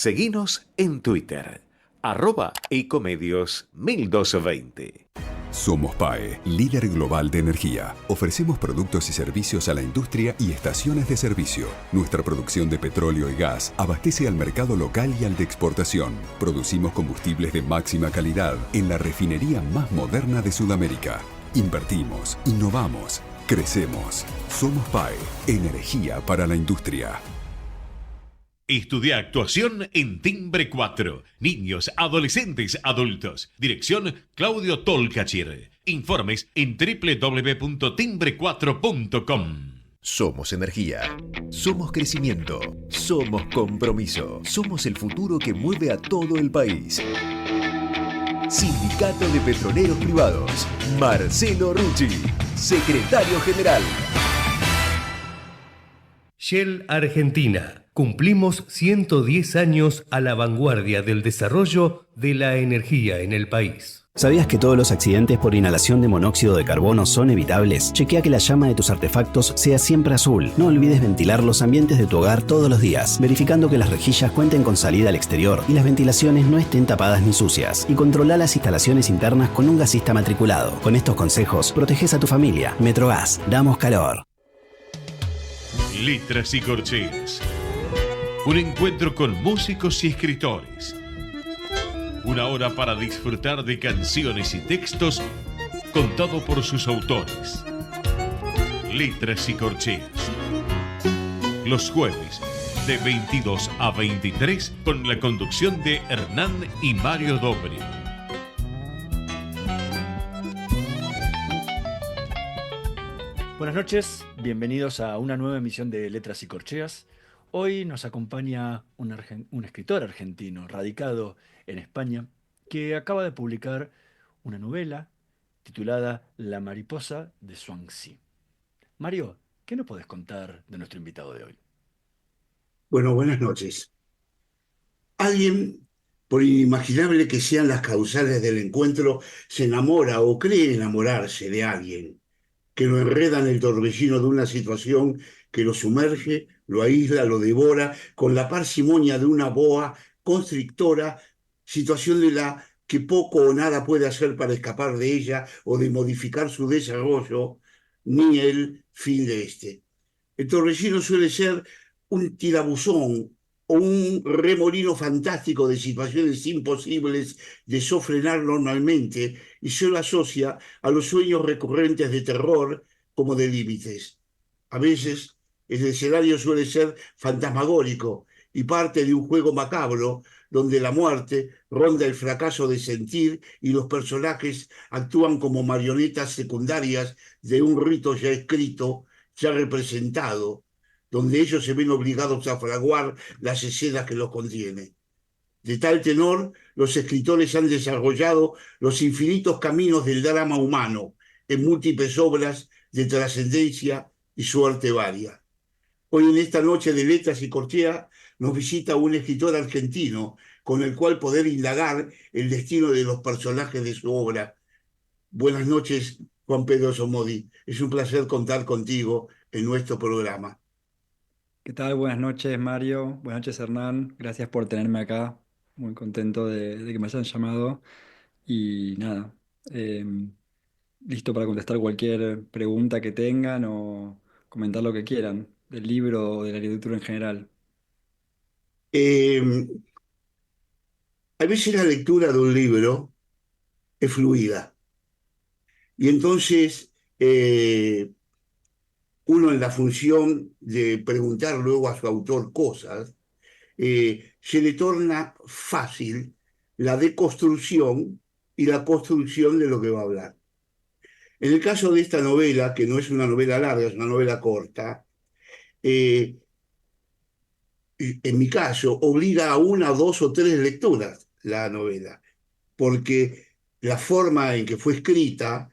Seguinos en Twitter, @ecomedios1220. Somos PAE, líder global de energía. Ofrecemos productos y servicios a la industria y estaciones de servicio. Nuestra producción de petróleo y gas abastece al mercado local y al de exportación. Producimos combustibles de máxima calidad en la refinería más moderna de Sudamérica. Invertimos, innovamos, crecemos. Somos PAE, energía para la industria. Estudia actuación en Timbre 4. Niños, adolescentes, adultos. Dirección Claudio Tolcachir. Informes en www.timbre4.com. Somos energía. Somos crecimiento. Somos compromiso. Somos el futuro que mueve a todo el país. Sindicato de Petroleros Privados. Marcelo Rucci, secretario general. Shell Argentina. Cumplimos 110 años a la vanguardia del desarrollo de la energía en el país. ¿Sabías que todos los accidentes por inhalación de monóxido de carbono son evitables? Chequea que la llama de tus artefactos sea siempre azul. No olvides ventilar los ambientes de tu hogar todos los días, verificando que las rejillas cuenten con salida al exterior y las ventilaciones no estén tapadas ni sucias. Y controla las instalaciones internas con un gasista matriculado. Con estos consejos, proteges a tu familia. Metrogas, damos calor. Letras y corcheas. Un encuentro con músicos y escritores. Una hora para disfrutar de canciones y textos contado por sus autores. Letras y corcheas. Los jueves de 22 a 23 con la conducción de Hernán y Mario Dobre. Buenas noches, bienvenidos a una nueva emisión de Letras y Corcheas. Hoy nos acompaña un escritor argentino radicado en España que acaba de publicar una novela titulada La mariposa de Zhuangzi. Mario, ¿qué nos podés contar de nuestro invitado de hoy? Bueno, buenas noches. Alguien, por inimaginable que sean las causales del encuentro, se enamora o cree enamorarse de alguien, que lo enreda en el torbellino de una situación que lo sumerge, lo aísla, lo devora, con la parsimonia de una boa constrictora, situación de la que poco o nada puede hacer para escapar de ella o de modificar su desarrollo, ni el fin de este. El torbellino suele ser un tirabuzón o un remolino fantástico de situaciones imposibles de sofrenar normalmente y se lo asocia a los sueños recurrentes de terror como de límites. A veces el escenario suele ser fantasmagórico y parte de un juego macabro donde la muerte ronda el fracaso de sentir y los personajes actúan como marionetas secundarias de un rito ya escrito, ya representado, donde ellos se ven obligados a fraguar las escenas que los contienen. De tal tenor, los escritores han desarrollado los infinitos caminos del drama humano en múltiples obras de trascendencia y suerte varia. Hoy en esta noche de Letras y Corcheas nos visita un escritor argentino con el cual poder indagar el destino de los personajes de su obra. Buenas noches, Juan Pedro Somodi. Es un placer contar contigo en nuestro programa. ¿Qué tal? Buenas noches, Mario. Buenas noches, Hernán. Gracias por tenerme acá. Muy contento de que me hayan llamado. Y nada, listo para contestar cualquier pregunta que tengan o comentar lo que quieran del libro o de la literatura en general. A veces la lectura de un libro es fluida. Y entonces uno en la función de preguntar luego a su autor cosas, se le torna fácil la deconstrucción y la construcción de lo que va a hablar. En el caso de esta novela, que no es una novela larga, es una novela corta, en mi caso, obliga a una, dos o tres lecturas la novela, porque la forma en que fue escrita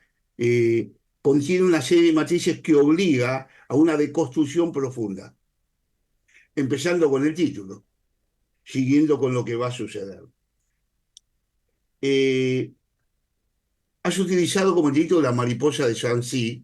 contiene una serie de matices que obliga a una deconstrucción profunda, empezando con el título, siguiendo con lo que va a suceder. Has utilizado como título La mariposa de Zhuangzi,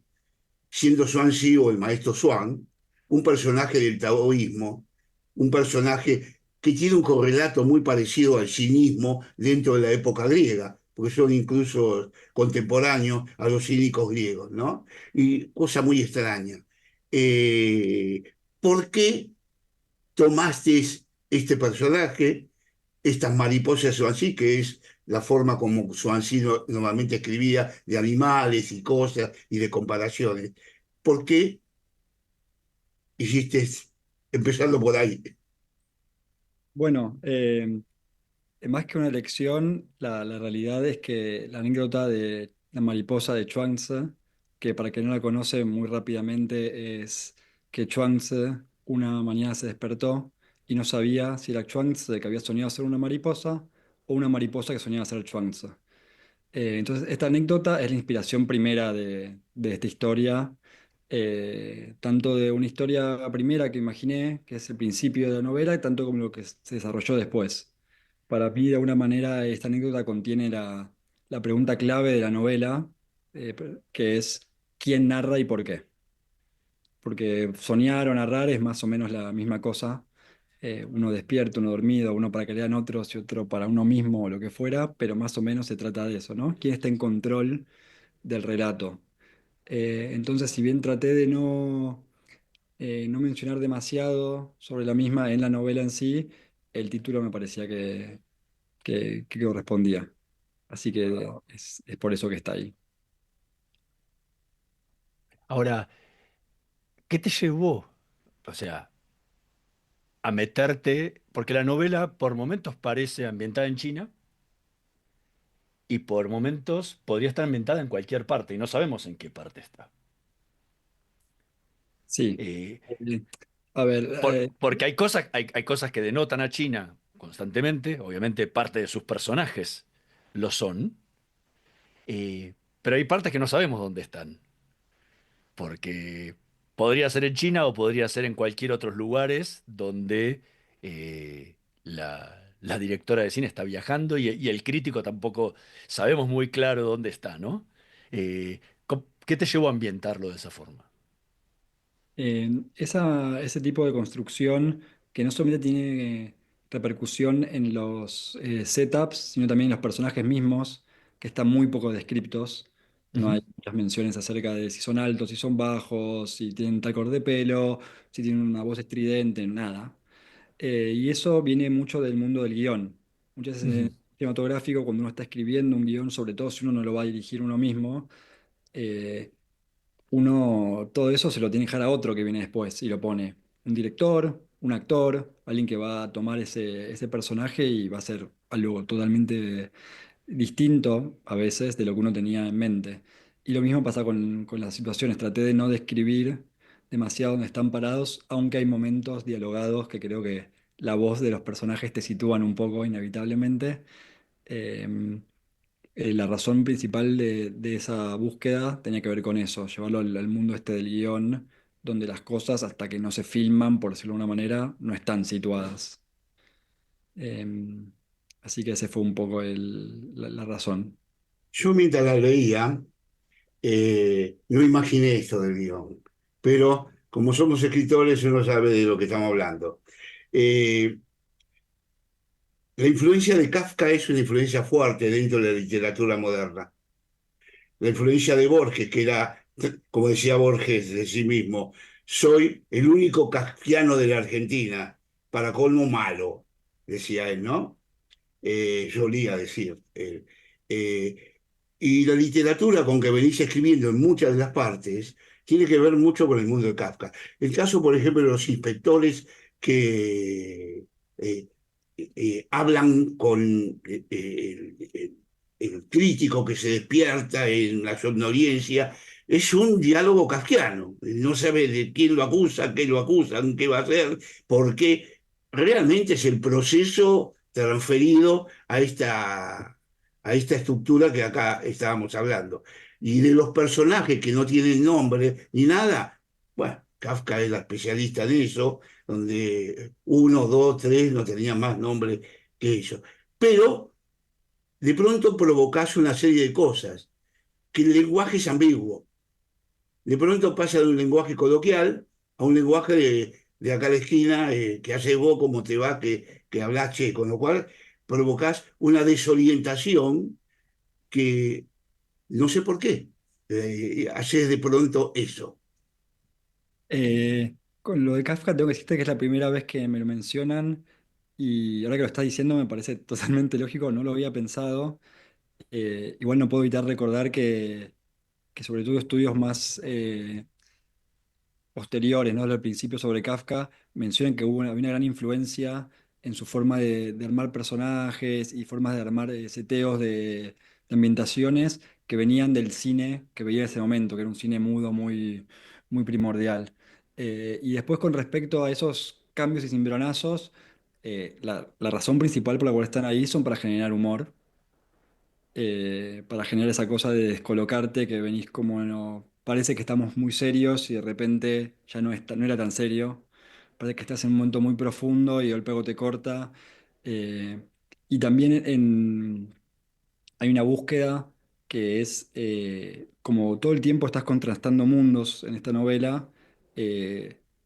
siendo Zhuangzi o el maestro Zhuang un personaje del taoísmo, un personaje que tiene un correlato muy parecido al cinismo dentro de la época griega, porque son incluso contemporáneos a los cínicos griegos, ¿no? Y cosa muy extraña. Eh, ¿Por qué tomaste este personaje, estas mariposas Swansea, que es la forma como Swansea normalmente escribía de animales y cosas y de comparaciones? ¿Por qué hiciste, empezando por ahí? Bueno, más que una elección, la realidad es que la anécdota de la mariposa de Chuangzi, que para quien no la conoce muy rápidamente es que Chuangzi una mañana se despertó y no sabía si era Chuangzi que había soñado ser una mariposa o una mariposa que soñaba ser Chuangzi. Entonces, esta anécdota es la inspiración primera de esta historia, tanto de una historia primera que imaginé, que es el principio de la novela, y tanto como lo que se desarrolló después. Para mí, de alguna manera, esta anécdota contiene la pregunta clave de la novela, que es ¿quién narra y por qué? Porque soñar o narrar es más o menos la misma cosa. Uno despierto, uno dormido, uno para que lean otros y otro para uno mismo o lo que fuera, pero más o menos se trata de eso, ¿no? ¿Quién está en control del relato? Entonces, si bien traté de no mencionar demasiado sobre la misma en la novela en sí, el título me parecía que correspondía. Así que es por eso que está ahí. Ahora, ¿qué te llevó, o sea, a meterte? Porque la novela por momentos parece ambientada en China y por momentos podría estar ambientada en cualquier parte y no sabemos en qué parte está. Sí. Eh, Eh, a ver, porque hay cosas que denotan a China constantemente, obviamente parte de sus personajes lo son, pero hay partes que no sabemos dónde están, porque podría ser en China o podría ser en cualquier otros lugares donde la directora de cine está viajando y el crítico tampoco sabemos muy claro dónde está, ¿no? ¿Qué te llevó a ambientarlo de esa forma? ese tipo de construcción que no solamente tiene repercusión en los setups, sino también en los personajes mismos, que están muy poco descriptos. No Ujú, hay muchas menciones acerca de si son altos, si son bajos, si tienen tal color de pelo, si tienen una voz estridente, nada. Y eso viene mucho del mundo del guión. Muchas veces en ujú, el cinematográfico, cuando uno está escribiendo un guión, sobre todo si uno no lo va a dirigir uno mismo, eh, uno todo eso se lo tiene que dejar a otro que viene después y lo pone un director, un actor, alguien que va a tomar ese personaje y va a ser algo totalmente distinto a veces de lo que uno tenía en mente. Y lo mismo pasa con las situaciones. Traté de no describir demasiado dónde están parados, aunque hay momentos dialogados que creo que la voz de los personajes te sitúan un poco inevitablemente. Em, la razón principal de esa búsqueda tenía que ver con eso, llevarlo al mundo este del guión, donde las cosas, hasta que no se filman, por decirlo de alguna manera, no están situadas. Em, Así que ese fue un poco la razón. Yo mientras la leía, no imaginé esto del guión, pero como somos escritores, uno sabe de lo que estamos hablando. Eh, la influencia de Kafka es una influencia fuerte dentro de la literatura moderna. La influencia de Borges, que era, como decía Borges de sí mismo, soy el único kafkiano de la Argentina, para colmo malo, decía él, ¿no? Solía decir él. Eh, y la literatura con que venís escribiendo en muchas de las partes tiene que ver mucho con el mundo de Kafka. El caso, por ejemplo, de los inspectores que hablan con el crítico que se despierta en la somnolencia, es un diálogo kafkiano. No sabe de quién lo acusa, qué lo acusan, qué va a hacer, porque realmente es el proceso transferido a esta estructura que acá estábamos hablando. Y de los personajes que no tienen nombre ni nada, bueno, Kafka es la especialista de eso, donde uno, dos, tres no tenían más nombre que ellos. Pero de pronto provocás una serie de cosas, que el lenguaje es ambiguo. De pronto pasa de un lenguaje coloquial a un lenguaje de acá a la esquina, que hace vos, cómo te va, que hablas che, con lo cual provocas una desorientación que no sé por qué. Haces de pronto eso. Con lo de Kafka tengo que decirte que es la primera vez que me lo mencionan y ahora que lo estás diciendo me parece totalmente lógico, no lo había pensado. Igual no puedo evitar recordar que sobre todo estudios más posteriores, ¿no? Al principio sobre Kafka, mencionan que había una gran influencia en su forma de armar personajes y formas de armar seteos de ambientaciones que venían del cine que veía en ese momento, que era un cine mudo muy primordial. Y después con respecto a esos cambios y cimbronazos, la razón principal por la cual están ahí son para generar humor, para generar esa cosa de descolocarte, que venís como, no, parece que estamos muy serios y de repente ya no era tan serio, parece que estás en un momento muy profundo y el pego te corta. Eh, y también hay una búsqueda que es como todo el tiempo estás contrastando mundos en esta novela,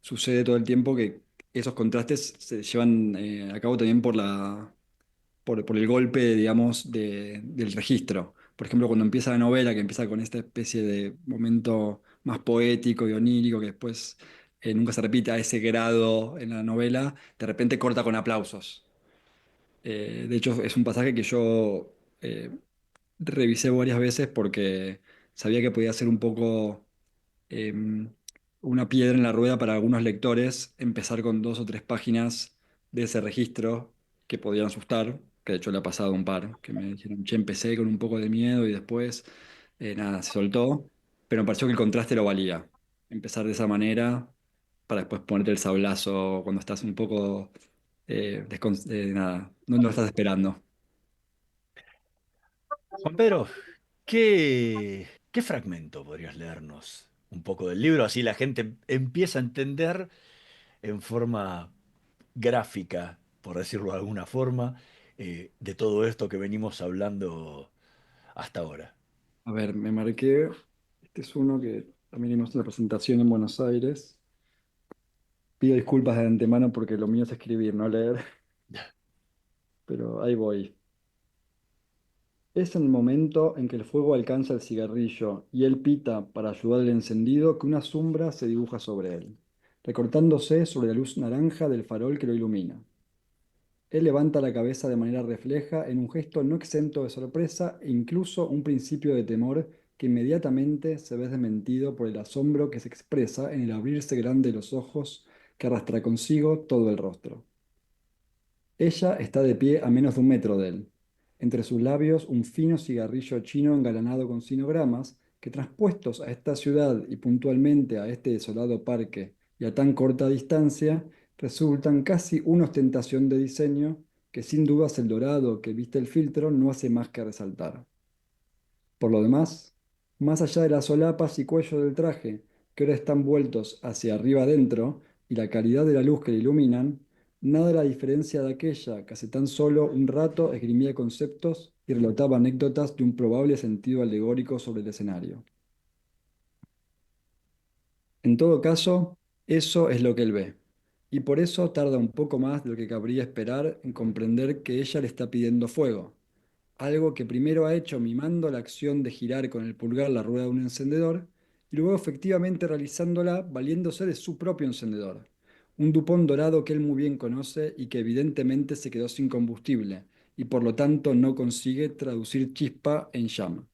sucede todo el tiempo que esos contrastes se llevan a cabo también por el golpe, digamos, del registro. Por ejemplo, cuando empieza la novela, que empieza con esta especie de momento más poético y onírico, que después nunca se repite a ese grado en la novela, de repente corta con aplausos. De hecho, es un pasaje que yo revisé varias veces porque sabía que podía ser un poco em, una piedra en la rueda para algunos lectores empezar con 2 o 3 páginas de ese registro que podían asustar, que de hecho le ha pasado un par, que me dijeron, che, empecé con un poco de miedo y después, nada, se soltó, pero me pareció que el contraste lo valía. Empezar de esa manera para después ponerte el sablazo cuando estás un poco, nada, no lo estás esperando. Juan Pedro, ¿qué fragmento podrías leernos un poco del libro? Así la gente empieza a entender en forma gráfica, por decirlo de alguna forma, de todo esto que venimos hablando hasta ahora. A ver, me marqué, este es uno que también hicimos una presentación en Buenos Aires. Pido disculpas de antemano porque lo mío es escribir, no leer, pero ahí voy. Es en el momento en que el fuego alcanza el cigarrillo y él pita para ayudar al encendido que una sombra se dibuja sobre él, recortándose sobre la luz naranja del farol que lo ilumina. Él levanta la cabeza de manera refleja en un gesto no exento de sorpresa e incluso un principio de temor que inmediatamente se ve desmentido por el asombro que se expresa en el abrirse grande de los ojos que arrastra consigo todo el rostro. Ella está de pie a menos de 1 metro de él. Entre sus labios un fino cigarrillo chino engalanado con sinogramas que traspuestos a esta ciudad y puntualmente a este desolado parque y a tan corta distancia, resultan casi una ostentación de diseño que sin dudas el dorado que viste el filtro no hace más que resaltar. Por lo demás, más allá de las solapas y cuello del traje, que ahora están vueltos hacia arriba adentro, y la calidad de la luz que le iluminan, nada la diferencia de aquella que hace tan solo un rato esgrimía conceptos y relataba anécdotas de un probable sentido alegórico sobre el escenario. En todo caso, eso es lo que él ve, y por eso tarda un poco más de lo que cabría esperar en comprender que ella le está pidiendo fuego, algo que primero ha hecho mimando la acción de girar con el pulgar la rueda de un encendedor y luego efectivamente realizándola valiéndose de su propio encendedor, un Dupont dorado que él muy bien conoce y que evidentemente se quedó sin combustible y por lo tanto no consigue traducir chispa en llama.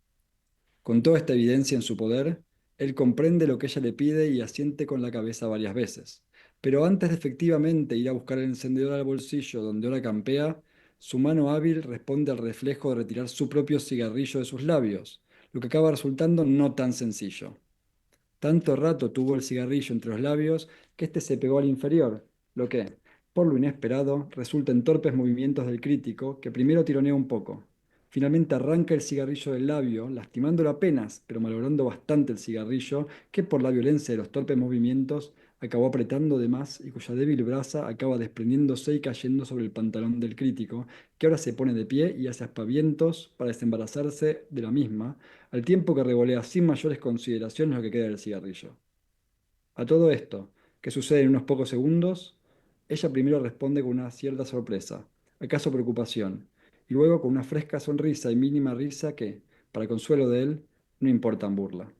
Con toda esta evidencia en su poder, él comprende lo que ella le pide y asiente con la cabeza varias veces. Pero antes de efectivamente ir a buscar el encendedor al bolsillo donde ahora campea, su mano hábil responde al reflejo de retirar su propio cigarrillo de sus labios, lo que acaba resultando no tan sencillo. Tanto rato tuvo el cigarrillo entre los labios que éste se pegó al inferior, lo que, por lo inesperado, resulta en torpes movimientos del crítico, que primero tironea un poco. Finalmente arranca el cigarrillo del labio, lastimándolo apenas, pero malogrando bastante el cigarrillo, que por la violencia de los torpes movimientos acabó apretando de más y cuya débil brasa acaba desprendiéndose y cayendo sobre el pantalón del crítico, que ahora se pone de pie y hace aspavientos para desembarazarse de la misma, al tiempo que revolea sin mayores consideraciones lo que queda del cigarrillo. A todo esto, que sucede en unos pocos segundos, Ella primero responde con una cierta sorpresa, acaso preocupación, y luego con una fresca sonrisa y mínima risa que, para consuelo de él, no importan burla.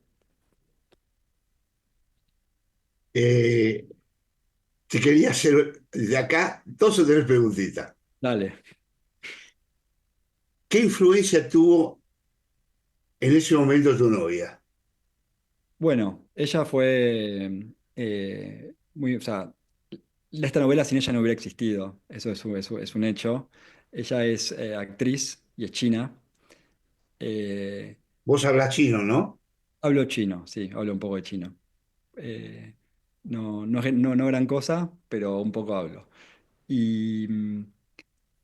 Eh, Te quería hacer de acá 2 o 3 preguntitas. Dale. ¿Qué influencia tuvo en ese momento tu novia? Bueno, ella fue muy, o sea, esta novela sin ella no hubiera existido, eso es un hecho. Ella es actriz y es china. Eh, Vos hablas chino, ¿no? Hablo chino, sí, hablo un poco de chino. Eh, no gran cosa, pero un poco hablo. Y,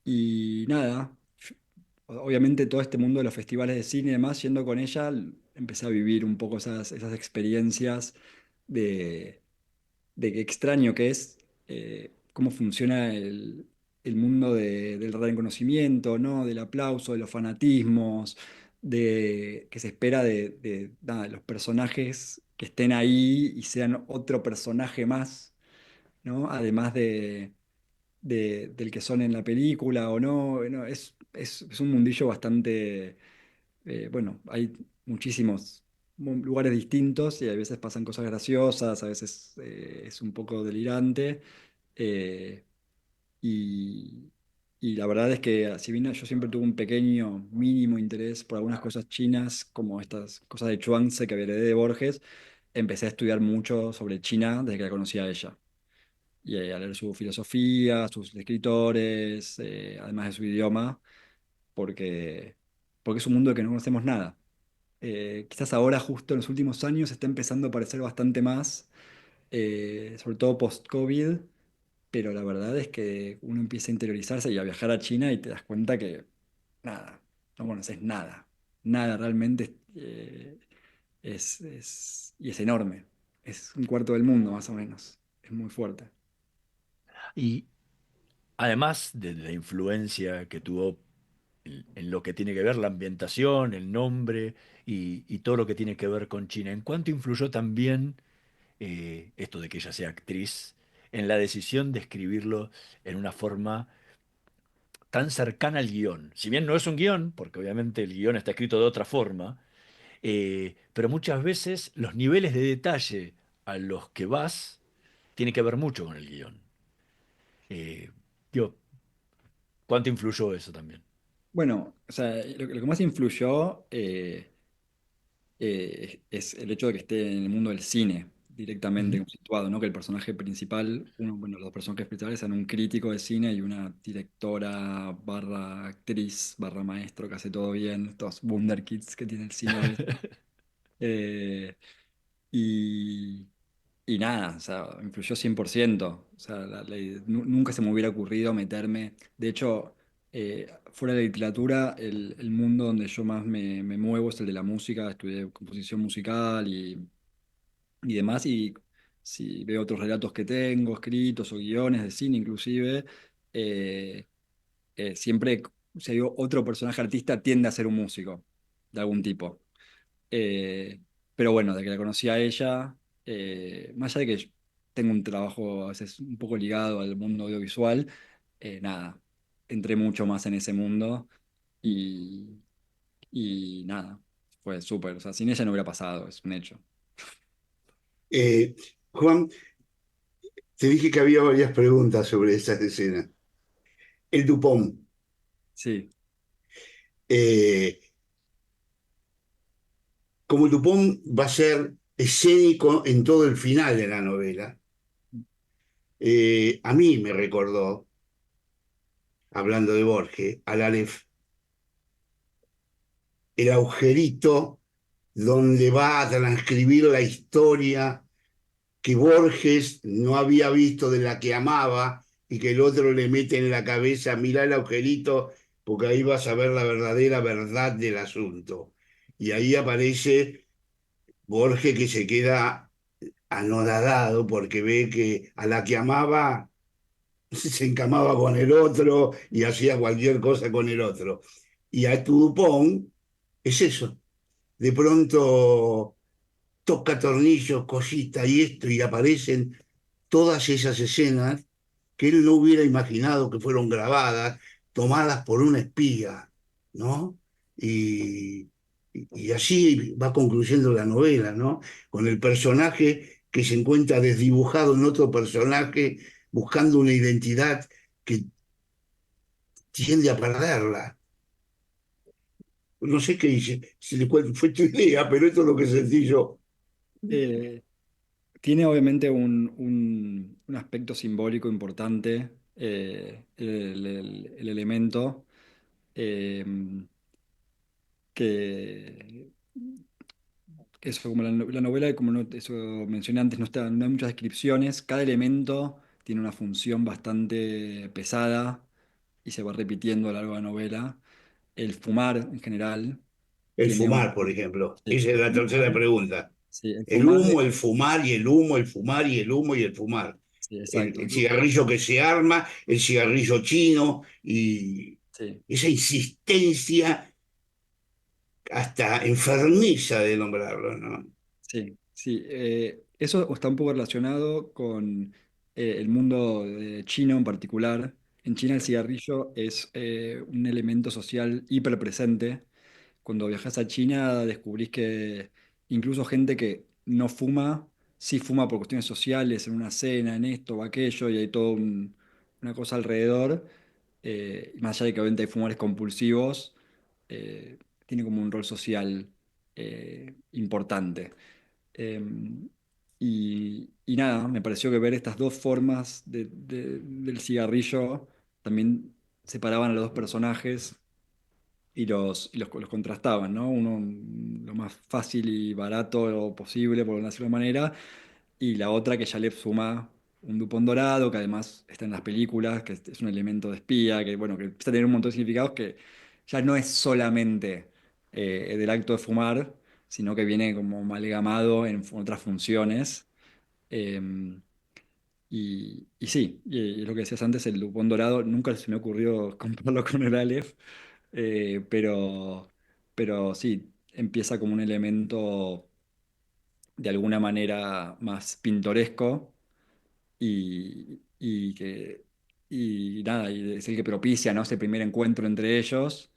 y nada, obviamente todo este mundo de los festivales de cine y demás, yendo con ella, empecé a vivir un poco esas experiencias de qué extraño que es cómo funciona el mundo del reconocimiento, ¿no? Del aplauso, de los fanatismos, de que se espera nada, de los personajes que estén ahí y sean otro personaje más, ¿no? Además del que son en la película o no. No, es un mundillo bastante, bueno, hay muchísimos lugares distintos y a veces pasan cosas graciosas, a veces es un poco delirante. eh, y, y la verdad es que si bien yo siempre tuve un pequeño, mínimo interés por algunas cosas chinas, como estas cosas de Chuangtze que heredé de Borges, empecé a estudiar mucho sobre China desde que la conocí a ella. Y a leer su filosofía, sus escritores, además de su idioma, porque, porque es un mundo del que no conocemos nada. Quizás ahora, justo en los últimos años, está empezando a aparecer bastante más, sobre todo post-COVID, pero la verdad es que uno empieza a interiorizarse y a viajar a China y te das cuenta que nada, no conoces nada, nada realmente, y es enorme, es un cuarto del mundo más o menos, es muy fuerte. Y además de la influencia que tuvo en lo que tiene que ver la ambientación, el nombre y todo lo que tiene que ver con China, ¿en cuánto influyó también esto de que ella sea actriz en la decisión de escribirlo en una forma tan cercana al guión? Si bien no es un guión, porque obviamente el guión está escrito de otra forma, pero muchas veces los niveles de detalle a los que vas tiene que ver mucho con el guión. Eh, digo, ¿cuánto influyó eso también? Bueno, o sea, lo que más influyó es el hecho de que esté en el mundo del cine directamente Ujú. situado, ¿no? Que el personaje principal, bueno, los dos personajes principales sean un crítico de cine y una directora barra actriz barra maestro que hace todo bien, estos wunderkids que tiene el cine a veces. Eh, y, y nada, o sea, influyó 100%. O sea, nunca se me hubiera ocurrido meterme. De hecho, fuera de la literatura, el mundo donde yo más me muevo es el de la música. Estudié composición musical y demás. Y si veo otros relatos que tengo, escritos o guiones de cine inclusive, eh, siempre, si hay otro personaje artista, tiende a ser un músico de algún tipo. Eh, pero bueno, de que la conocí a ella, más allá de que yo tengo un trabajo a veces un poco ligado al mundo audiovisual, nada, entré mucho más en ese mundo y, y nada, fue súper. O sea, sin ella no hubiera pasado, es un hecho. Eh, Juan, te dije que había varias preguntas sobre esas escenas. El Dupont. Sí, eh, Como el Dupont va a ser escénico en todo el final de la novela, a mí me recordó, hablando de Borges, al Aleph, el agujerito donde va a transcribir la historia que Borges no había visto de la que amaba y que el otro le mete en la cabeza, mira el agujerito, porque ahí vas a ver la verdadera verdad del asunto. Y ahí aparece Borges que se queda anodadado porque ve que a la que amaba se encamaba con el otro y hacía cualquier cosa con el otro. Y a tu Dupont es eso. De pronto toca tornillos, cositas y esto, y aparecen todas esas escenas que él no hubiera imaginado que fueron grabadas, tomadas por un espía, ¿no? Y, y así va concluyendo la novela, ¿no? Con el personaje que se encuentra desdibujado en otro personaje, buscando una identidad que tiende a perderla. No sé qué dice, cuál fue tu idea, pero esto es lo que sentí yo. Eh, Tiene obviamente un aspecto simbólico importante, el elemento eh, que eso, como la novela, como eso mencioné antes, no hay muchas descripciones, cada elemento tiene una función bastante pesada y se va repitiendo a lo largo de la novela. El fumar en general El tiene fumar, por ejemplo. sí, Esa es el la tercera fumar, pregunta. sí, el El fumar, humo, el fumar y el humo, el fumar y el humo y el fumar. sí, exacto. El cigarrillo que se arma, el cigarrillo chino y Sí. esa insistencia hasta enfermiza de nombrarlo, ¿no? Sí, sí. Eso está un poco relacionado con el mundo chino en particular. En China el cigarrillo es un elemento social hiperpresente. Cuando viajas a China descubrís que incluso gente que no fuma, sí fuma por cuestiones sociales, en una cena, en esto o aquello, y hay toda una cosa alrededor. Y más allá de que obviamente hay fumadores compulsivos, eh, tiene como un rol social importante. Eh, y nada, me pareció que ver estas dos formas del cigarrillo también separaban a los dos personajes y los contrastaban, ¿no? Uno lo más fácil y barato posible, por decirlo de manera, y la otra que ya le suma un Dupont dorado, que además está en las películas, que es un elemento de espía, que bueno, que empieza a tener un montón de significados que ya no es solamente del acto de fumar, sino que viene como amalgamado en otras funciones. Eh, y sí, y lo que decías antes, el Dupont dorado, nunca se me ocurrió compararlo con el Aleph, eh, pero, pero sí, empieza como un elemento de alguna manera más pintoresco y que y nada, y es el que propicia, ¿no? Ese primer encuentro entre ellos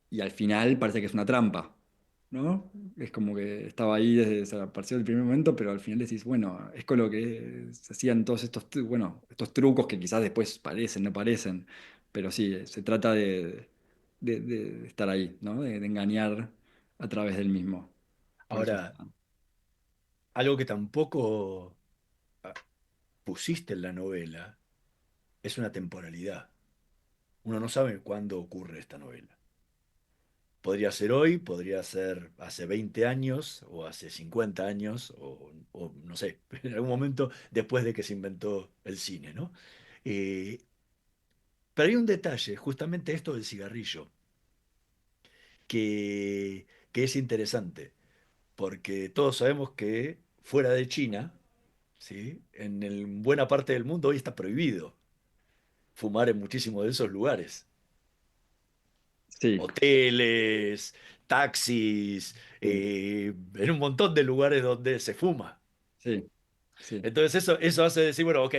y al final parece que es una trampa, ¿no? Es como que estaba ahí desde, o sea, apareció el primer momento, pero al final decís, bueno, es con lo que se hacían todos estos, bueno, estos trucos que quizás después parecen, no parecen, pero sí, se trata de estar ahí, ¿no? De engañar a través del mismo. Por eso Ahora, algo que tampoco ah, pusiste en la novela es una temporalidad. Uno no sabe cuándo ocurre esta novela. Podría ser hoy, podría ser hace 20 años o hace 50 años o no sé, en algún momento después de que se inventó el cine, ¿no? Eh, pero hay un detalle, justamente esto del cigarrillo, que es interesante, porque todos sabemos que fuera de China, ¿sí? Buena parte del mundo hoy está prohibido fumar en muchísimos de esos lugares. sí, Hoteles, taxis, sí, en un montón de lugares donde se fuma. sí, sí. Entonces eso hace decir, bueno, ok,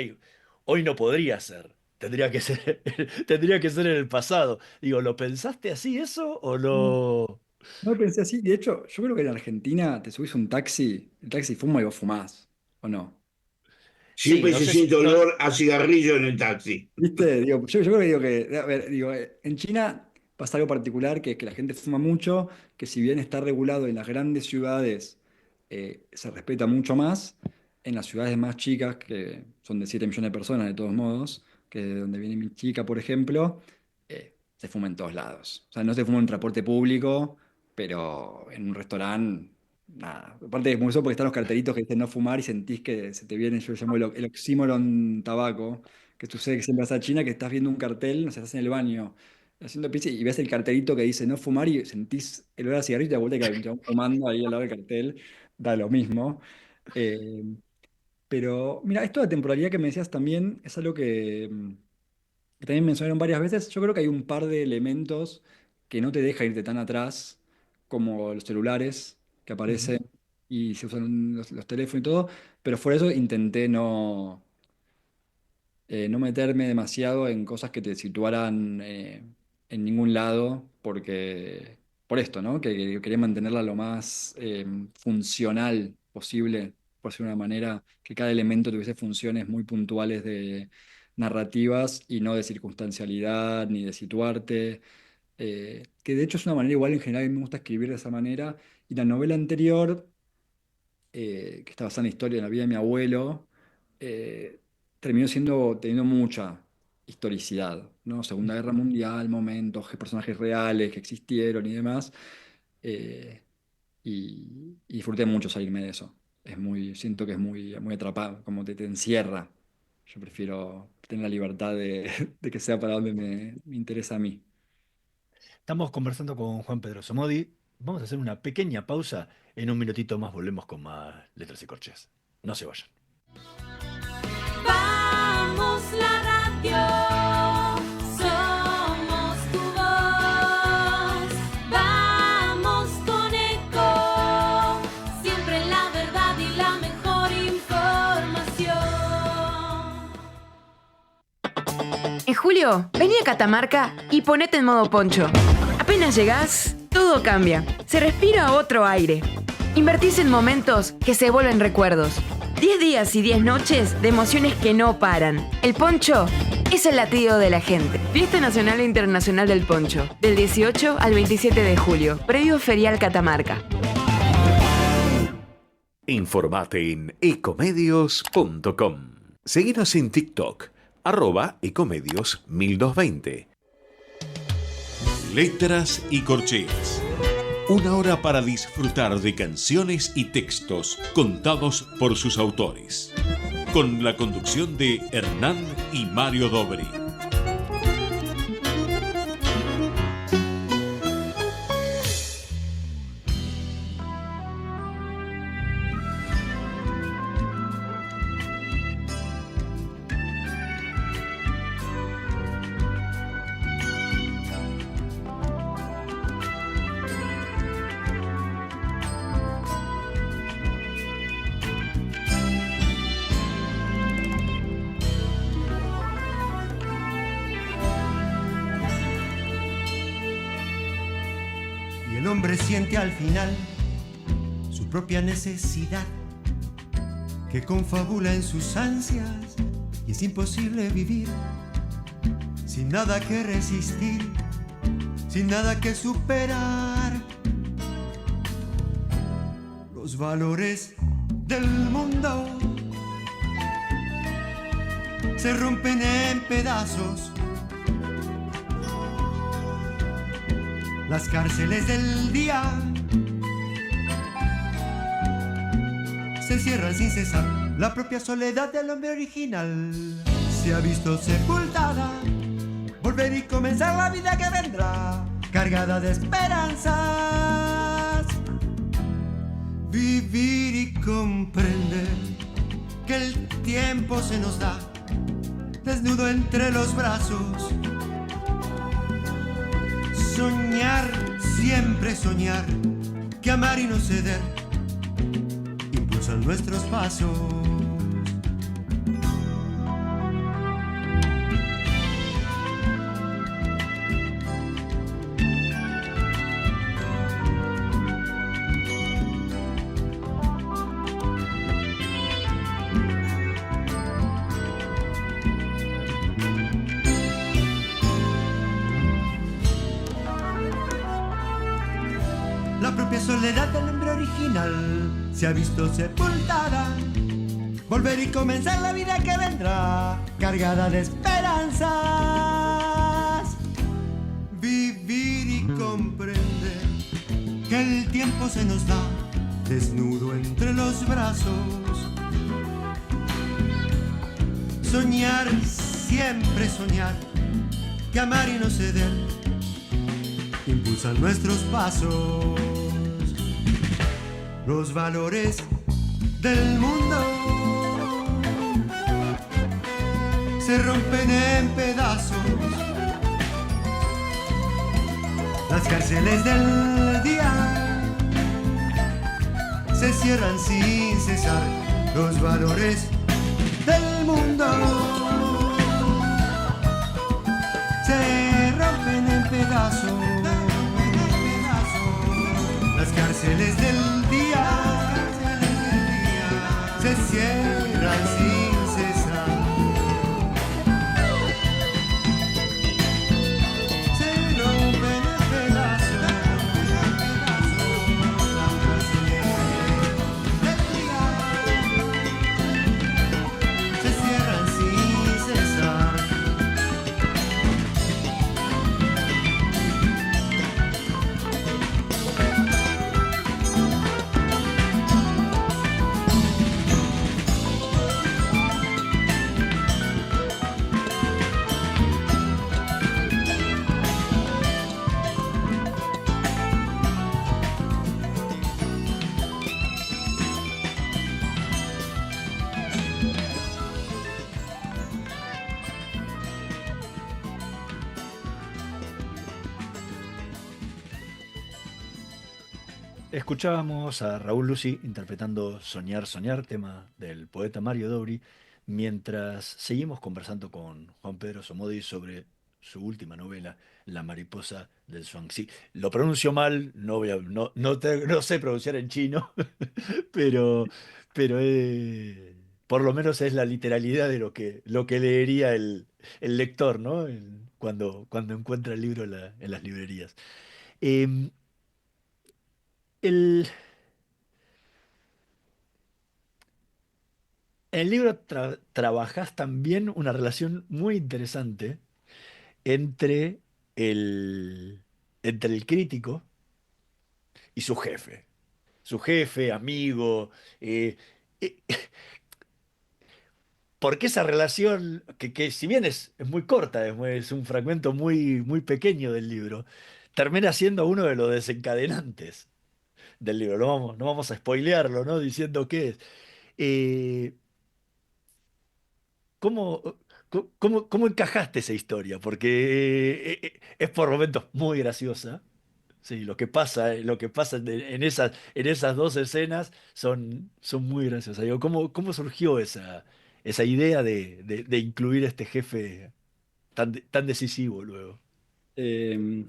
hoy no podría ser. Tendría que ser, tendría que ser en el pasado. Digo, ¿lo pensaste así eso o lo...? No lo pensé así. De hecho, yo creo que en Argentina te subís a un taxi, el taxi fuma y vos fumás, ¿o no? Sí, Siempre no se sé si... siente no- olor a cigarrillo en el taxi. ¿Viste? Digo, yo creo que digo que, a ver, digo, en China pasa algo particular, que es que la gente fuma mucho, que si bien está regulado en las grandes ciudades, se respeta mucho más, en las ciudades más chicas, que son de 7 millones de personas de todos modos, que de donde viene mi chica, por ejemplo, se fuma en todos lados. O sea, no se fuma en transporte público, pero en un restaurante, nada. Aparte es muy eso porque están los cartelitos que dicen no fumar y sentís que se te viene, yo lo llamo el oxímoron tabaco que sucede que siempre vas a China, que estás viendo un cartel, no sé, estás en el baño haciendo pis y ves el cartelito que dice no fumar y sentís el olor a cigarrillo y te das vuelta que hay un chabón fumando ahí al lado del cartel, da lo mismo. Eh, pero mira, esto de temporalidad que me decías también es algo que también mencionaron varias veces. Yo creo que hay un par de elementos que no te dejan irte tan atrás, como los celulares que Ujú. aparecen y se usan los teléfonos y todo, pero por eso intenté no meterme demasiado en cosas que te situaran en ningún lado, porque por esto, ¿no? Que quería mantenerla lo más funcional posible, por decirlo de una manera, que cada elemento tuviese funciones muy puntuales de narrativas y no de circunstancialidad ni de situarte. Que de hecho es una manera igual en general, a mí me gusta escribir de esa manera. Y la novela anterior, que está basada en la historia de la vida de mi abuelo, eh, terminó teniendo mucha historicidad, ¿no? Segunda Guerra Mundial, momentos, personajes reales que existieron y demás. eh, y disfruté mucho salirme de eso. Siento que es muy atrapado, como te encierra. Yo prefiero tener la libertad de que sea para donde me interesa a mí. Estamos conversando con Juan Pedro Somodi. Vamos a hacer una pequeña pausa. En un minutito más volvemos con más letras y corcheas. No se vayan. Vamos la radio, somos tu voz. Vamos con Eco, siempre la verdad y la mejor información. En julio, vení a Catamarca y ponete en modo poncho. Apenas llegás, todo cambia. Se respira otro aire. Invertís en momentos que se vuelven recuerdos. 10 días y 10 noches de emociones que no paran. El poncho es el latido de la gente. Fiesta Nacional e Internacional del Poncho, del 18 al 27 de julio. Predio Ferial Catamarca. Informate en ecomedios.com. Seguinos en TikTok, @ecomedios1220. Letras y corcheas. Una hora para disfrutar de canciones y textos contados por sus autores. Con la conducción de Hernán y Mario Dobri. El hombre siente al final su propia necesidad, que confabula en sus ansias, y es imposible vivir sin nada que resistir, sin nada que superar. Los valores del mundo se rompen en pedazos. Las cárceles del día se cierran sin cesar. La propia soledad del hombre original se ha visto sepultada. Volver y comenzar la vida que vendrá, cargada de esperanzas. Vivir y comprender que el tiempo se nos da desnudo entre los brazos. Soñar, siempre soñar, que amar y no ceder impulsan nuestros pasos. La propia soledad del hombre original se ha visto sepultada. Volver y comenzar la vida que vendrá, cargada de esperanzas. Vivir y comprender que el tiempo se nos da desnudo entre los brazos. Soñar, siempre soñar, que amar y no ceder impulsan nuestros pasos. Los valores del mundo se rompen en pedazos. Las cárceles del día se cierran sin cesar. Los valores del mundo se rompen en pedazos. Las cárceles del día se cierran sin cesar. Se rompen en pedazos. Las cárceles del día se cierran sin cesar. Escuchábamos a Raúl Lucy interpretando Soñar, Soñar, tema del poeta Mario Dobri, mientras seguimos conversando con Juan Pedro Somodi sobre su última novela, La mariposa del Zhuangzi. Lo pronuncio mal, no sé pronunciar en chino, pero, pero por lo menos es la literalidad de lo que leería el lector, ¿no? Cuando encuentra el libro en las librerías. Em, el, en el libro trabajás también una relación muy interesante entre el, entre el crítico y su jefe. Su jefe, amigo. eh, eh, Porque esa relación, que si bien es muy corta, es un fragmento muy pequeño del libro, termina siendo uno de los desencadenantes del libro. No vamos a spoilearlo, ¿no? Diciendo qué es. Eh, ¿Cómo, cómo encajaste esa historia? Porque es por momentos muy graciosa. Sí, lo que pasa en esas dos escenas son muy graciosas. Digo, ¿cómo surgió esa idea de incluir a este jefe tan decisivo luego? Eh,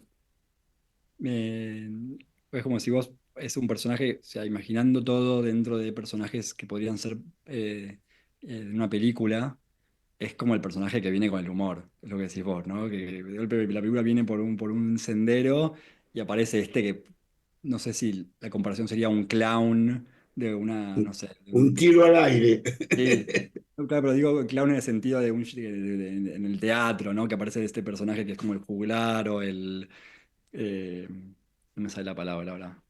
me- es como si vos es un personaje, o sea, imaginando todo dentro de personajes que podrían ser de una película, es como el personaje que viene con el humor, es lo que decís vos, ¿no? Que de golpe la película viene por un sendero y aparece este que, no sé si la comparación sería un clown de una, no sé, Un tiro al aire. sí, no, claro, pero digo clown en el sentido en el teatro, ¿no? Que aparece este personaje que es como el juglar o eh, no me sale la palabra ahora.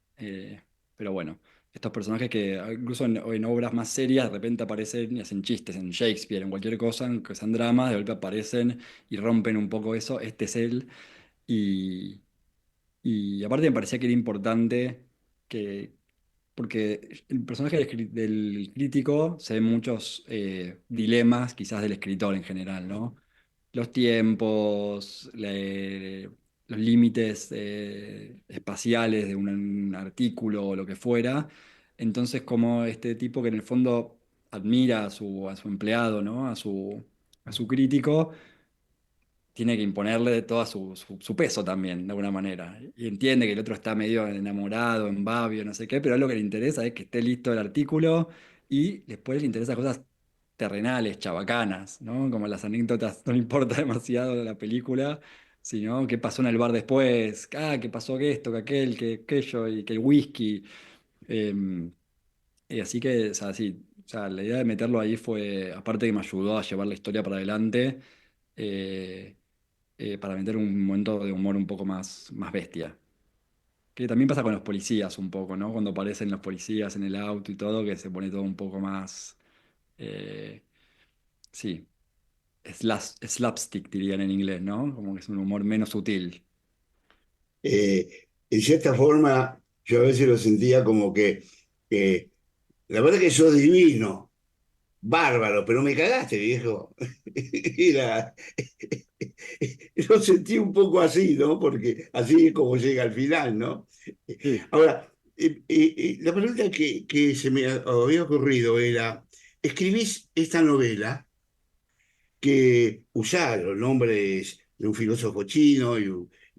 Pero bueno, estos personajes que incluso en obras más serias de repente aparecen y hacen chistes en Shakespeare, en cualquier cosa, en que sean dramas, de golpe aparecen y rompen un poco eso. Este es él. Y, y aparte me parecía que era importante que, porque el personaje del crítico se ven muchos dilemas quizás del escritor en general, ¿no? Los tiempos, los límites espaciales de un artículo o lo que fuera. Entonces, como este tipo que en el fondo admira a su empleado, ¿no? A su crítico, tiene que imponerle todo su peso también, de alguna manera. Y entiende que el otro está medio enamorado, en babio, no sé qué, pero a él lo que le interesa es que esté listo el artículo y después le interesa cosas terrenales, chabacanas, ¿no? Como las anécdotas no le importa demasiado de la película, sino qué pasó en el bar después, que pasó que esto, que aquel, que aquello, y que el whisky. Eh, y así que, o sea, sí, o sea, la idea de meterlo ahí fue, aparte que me ayudó a llevar la historia para adelante, eh, para meter un momento de humor un poco más bestia. Que también pasa con los policías un poco, ¿no? Cuando aparecen los policías en el auto y todo, que se pone todo un poco más, eh, sí, slapstick dirían en inglés, ¿no? Como que es un humor menos sutil. En cierta forma, yo a veces lo sentía como que la verdad que sos divino, bárbaro, pero me cagaste, viejo. Era, lo sentí un poco así, ¿no? Porque así es como llega al final, ¿no? Sí. Ahora, la pregunta que se me había ocurrido era, escribís esta novela que usá los nombres de un filósofo chino y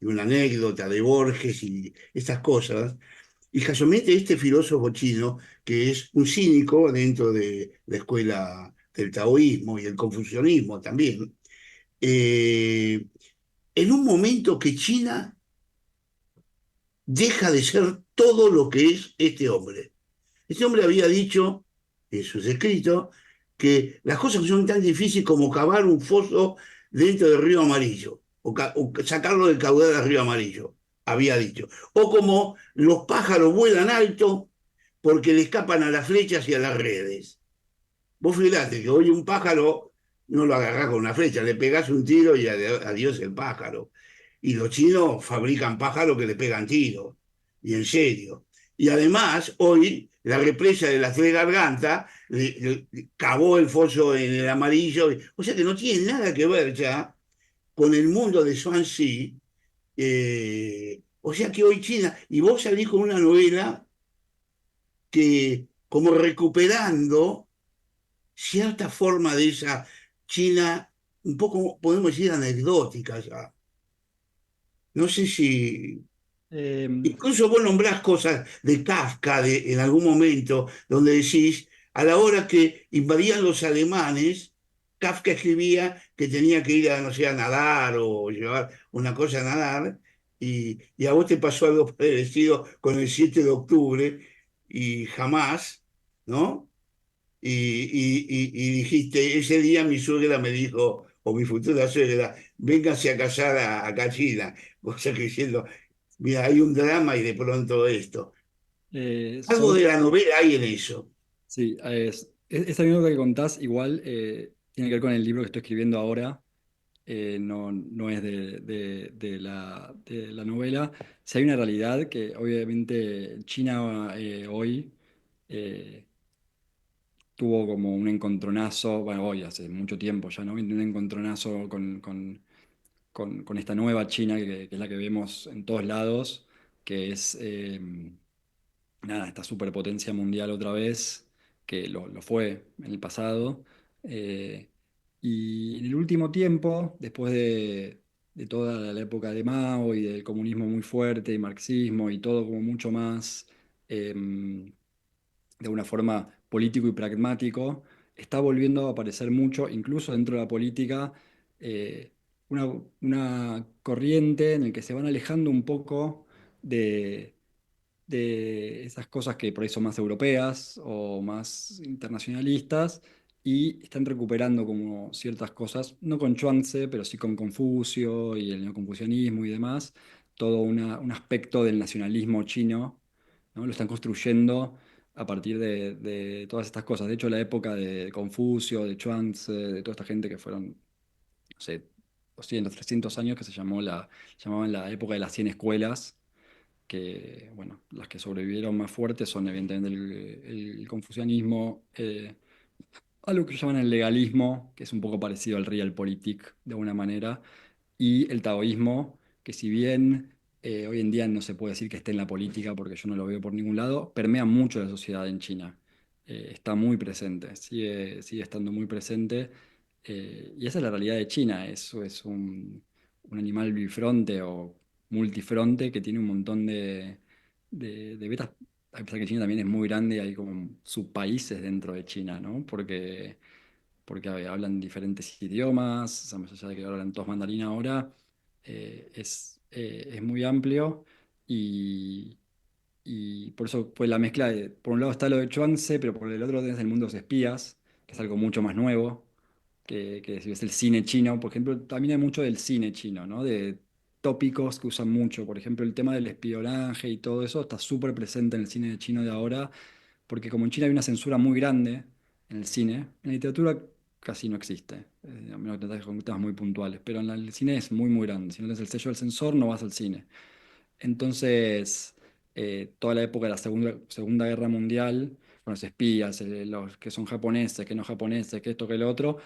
una anécdota de Borges y estas cosas. Y casualmente este filósofo chino, que es un cínico dentro de la escuela del taoísmo y el confucianismo también, eh, en un momento que China deja de ser todo lo que es este hombre. Este hombre había dicho en sus escritos que las cosas son tan difíciles como cavar un foso dentro del río Amarillo, o sacarlo del caudal del río Amarillo, había dicho. O como los pájaros vuelan alto porque le escapan a las flechas y a las redes. Vos fíjate que hoy un pájaro no lo agarrás con una flecha, le pegás un tiro y adiós el pájaro. Y los chinos fabrican pájaros que le pegan tiros, y en serio. Y además, hoy la represa de las Tres Gargantas cavó el foso en el Amarillo, o sea que no tiene nada que ver ya con el mundo de Swansea. O sea que hoy China, y vos salís con una novela que como recuperando cierta forma de esa China, un poco, podemos decir, anecdótica ya. No sé si... Incluso vos nombrás cosas de Kafka en algún momento, donde decís, a la hora que invadían los alemanes, Kafka escribía que tenía que ir a, no sé, a nadar o llevar una cosa a nadar, y a vos te pasó algo parecido con el 7 de octubre, y jamás, ¿no? Y dijiste, ese día mi suegra me dijo, o mi futura suegra, véngase a casar acá a China. O sea que diciendo, mira, hay un drama y de pronto esto. Algo de Sobre, la novela hay en eso. sí, esa anécdota que contás igual tiene que ver con el libro que estoy escribiendo ahora, no es de la novela. Si hay una realidad que obviamente China hoy eh, tuvo como un encontronazo, bueno, hoy hace mucho tiempo ya, ¿no? Un encontronazo con esta nueva China que es la que vemos en todos lados, que es nada, esta superpotencia mundial otra vez, que lo fue en el pasado. eh, y en el último tiempo, después de toda la época de Mao y del comunismo muy fuerte y marxismo y todo como mucho más, de una forma político y pragmático, está volviendo a aparecer mucho, incluso dentro de la política, eh, una corriente en la que se van alejando un poco de esas cosas que por ahí son más europeas o más internacionalistas y están recuperando como ciertas cosas, no con Chuang-Tze, pero sí con Confucio y el neoconfucianismo y demás, todo un aspecto del nacionalismo chino, ¿no? Lo están construyendo a partir de todas estas cosas. De hecho, la época de Confucio, de Chuang-Tze, de toda esta gente que fueron, no sé, 200, 300 años, que llamaban la época de las 100 escuelas, que, bueno, las que sobrevivieron más fuertes son evidentemente el confucianismo, algo que llaman el legalismo, que es un poco parecido al realpolitik de alguna manera, y el taoísmo, que si bien hoy en día no se puede decir que esté en la política, porque yo no lo veo por ningún lado, permea mucho la sociedad en China. Está muy presente, sigue estando muy presente, y esa es la realidad de China, eso es un animal bifronte o multifronte que tiene un montón de vetas, a pesar que China también es muy grande, hay como subpaíses dentro de China, ¿no? Porque hablan diferentes idiomas, o sea, más allá de que hablan todos mandarín ahora, es muy amplio y, y por eso fue la mezcla de, por un lado está lo de Chuang-Tze, pero por el otro tenés el mundo de los espías, que es algo mucho más nuevo, que si ves el cine chino, por ejemplo, también hay mucho del cine chino, ¿no? De tópicos que usan mucho, por ejemplo, el tema del espionaje y todo eso está súper presente en el cine chino de ahora, porque como en China hay una censura muy grande en el cine, en la literatura casi no existe, a menos que te con temas muy puntuales, pero en el cine es muy, muy grande. Si no tienes el sello del censor, no vas al cine. Entonces, toda la época de la Segunda Guerra Mundial, con los espías, los que son japoneses, que no japoneses, que esto, que lo otro,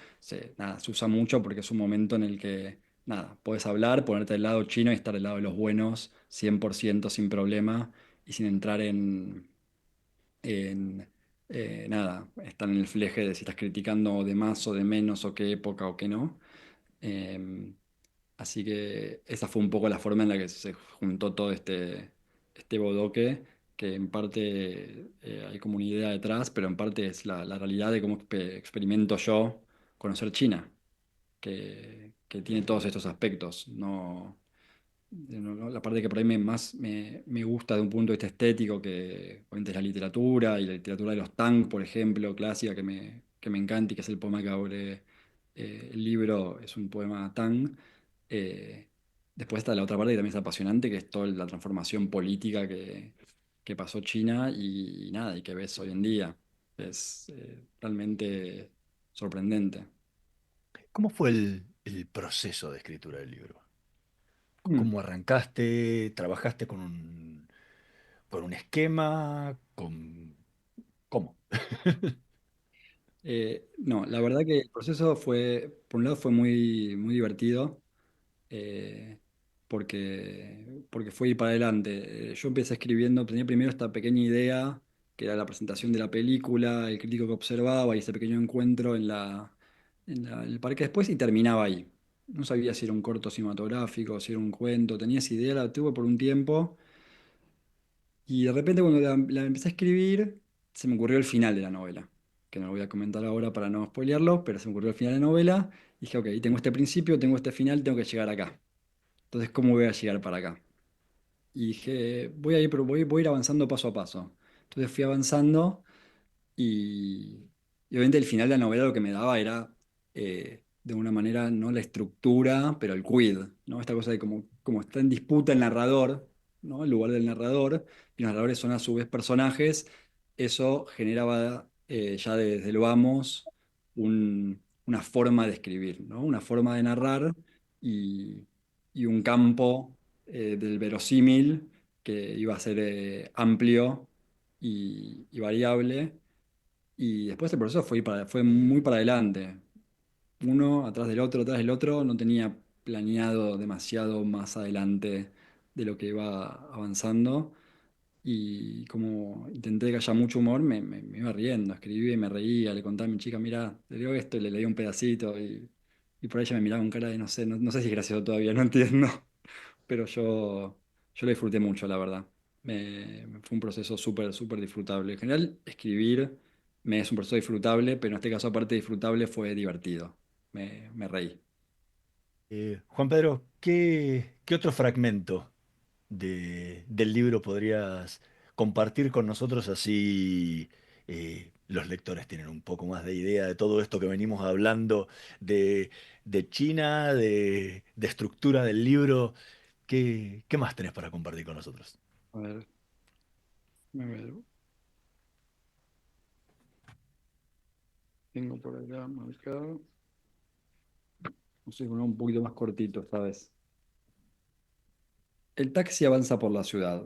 nada, se usa mucho porque es un momento en el que, nada, puedes hablar, ponerte del lado chino y estar del lado de los buenos, 100% sin problema y sin entrar en nada, estar en el fleje de si estás criticando de más o de menos o qué época o qué no. Em, Así que esa fue un poco la forma en la que se juntó todo este bodoque, que en parte hay como una idea detrás, pero en parte es la realidad de cómo experimento yo conocer China, que tiene todos estos aspectos. La parte que por ahí más me gusta de un punto de vista estético, que obviamente es la literatura, y la literatura de los Tang, por ejemplo, clásica, que me encanta y que es el poema que abre el libro, es un poema Tang. Eh, Después está la otra parte que también es apasionante, que es toda la transformación política que pasó China y nada, y que ves hoy en día. Es realmente sorprendente. ¿Cómo fue el proceso de escritura del libro? Mm. ¿Cómo arrancaste? ¿Trabajaste por un esquema? ¿Cómo? No, la verdad que el proceso por un lado fue muy, muy divertido, eh, porque fue ir para adelante. Yo empecé escribiendo, tenía primero esta pequeña idea, que era la presentación de la película, el crítico que observaba y ese pequeño encuentro en el parque después y terminaba ahí. No sabía si era un corto cinematográfico, si era un cuento, tenía esa idea, la tuve por un tiempo y de repente cuando la empecé a escribir, se me ocurrió el final de la novela, que no lo voy a comentar ahora para no spoilearlo, pero se me ocurrió el final de la novela y dije, ok, tengo este principio, tengo este final, tengo que llegar acá. Entonces, ¿cómo voy a llegar para acá? Y dije, voy a ir avanzando paso a paso. Entonces fui avanzando y obviamente el final de la novela lo que me daba era, de una manera, no la estructura, pero el quid, ¿no? Esta cosa de como está en disputa el narrador, ¿no? El lugar del narrador, y los narradores son a su vez personajes, eso generaba ya desde el vamos una forma de escribir, ¿no? Una forma de narrar y, y un campo del verosímil que iba a ser amplio y variable. Y después el proceso fue muy para adelante. Uno atrás del otro, no tenía planeado demasiado más adelante de lo que iba avanzando. Y como intenté que haya mucho humor, me iba riendo, escribía y me reía, le contaba a mi chica, mira, le digo esto y le leía un pedacito y por ahí ella me miraba con cara de no sé, no sé si es gracioso todavía, no entiendo, pero yo lo disfruté mucho, la verdad. Fue un proceso súper, súper disfrutable. En general, escribir me es un proceso disfrutable, pero en este caso, aparte de disfrutable, fue divertido. Me reí. Juan Pedro, ¿qué otro fragmento del libro podrías compartir con nosotros así los lectores tienen un poco más de idea de todo esto que venimos hablando de China, de estructura del libro? ¿Qué más tenés para compartir con nosotros? A ver, a ver, tengo por acá marcado. No sé, uno un poquito más cortito esta vez. El taxi avanza por la ciudad.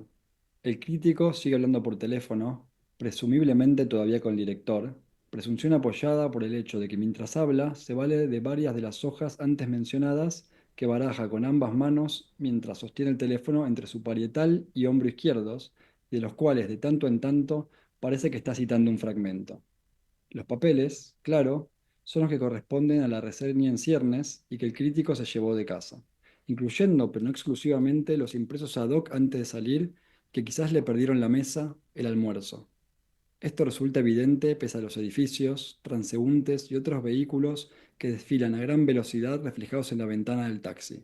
El crítico sigue hablando por teléfono, presumiblemente todavía con el director, presunción apoyada por el hecho de que mientras habla se vale de varias de las hojas antes mencionadas que baraja con ambas manos mientras sostiene el teléfono entre su parietal y hombro izquierdos, de los cuales de tanto en tanto parece que está citando un fragmento. Los papeles, claro, son los que corresponden a la reseña en ciernes y que el crítico se llevó de casa, incluyendo, pero no exclusivamente, los impresos ad hoc antes de salir, que quizás le perdieron la mesa, el almuerzo. Esto resulta evidente pese a los edificios, transeúntes y otros vehículos que desfilan a gran velocidad reflejados en la ventana del taxi.